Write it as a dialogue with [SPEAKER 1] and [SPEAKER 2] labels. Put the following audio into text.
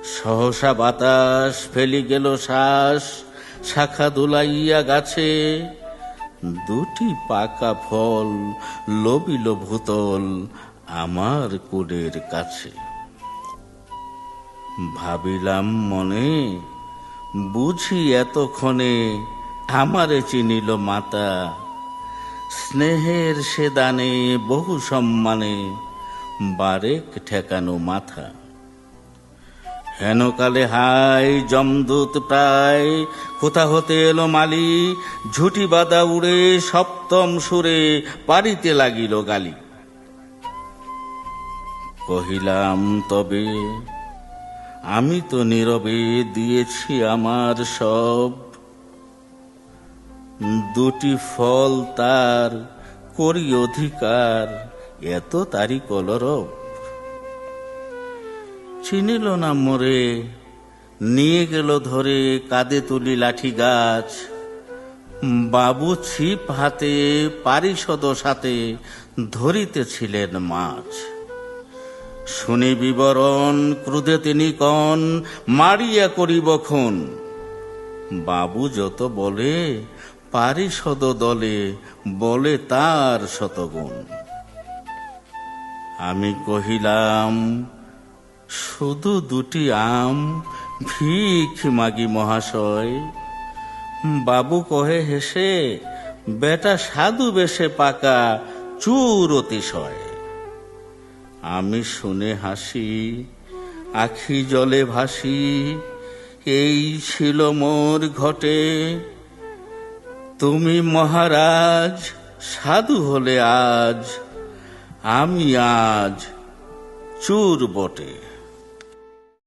[SPEAKER 1] সহসা বাতাস ফেলি গেল শ্বাস, শাখা দুলাইয়া গাছে, দুটি পাকা ফল লবিল ভূতল আমার কুলের কাছে। ভাবিলাম মনে, বুঝি এতক্ষণে আমারে চিনিল মাতা, স্নেহের সে দানে বহু সম্মানে বারেক ঠেকানো মাথা। হেনকালে হাই যমদূত প্রায়, কোথা হতে এলো মালি, ঝুটি বাদা উড়ে সপ্তম সুরে পারিতে লাগিল গালি। কহিলাম তবে আমি তো নীরবে দিয়েছি আমার সব, দুটি ফল তার করি অধিকার, এত তারি কলরব। চিনিল না মোরে, নিয়ে গেল ধরে কাঁধে তুলি লাঠি গাছ, বাবু ছিপ হাতে পারিষদ সাথে ধরিতেছিলেন মাছ। শুনি বিবরণ ক্রুধে তিনি কন, মারিয়া করিব খুন। বাবু যত বলে পারিষদ দলে বলে তার শতগুণ। আমি কহিলাম শুধু দুটি আম ভিখ মাগি মহাশয়। বাবু কহে হেসে, বেটা সাধু বেশে পাকা চুর অতিশয়। আমি শুনে হাসি, আখি জলে ভাসি, এই ছিল মোর ঘটে। তুমি মহারাজ সাধু হলে আজ, আমি আজ চুর বটে।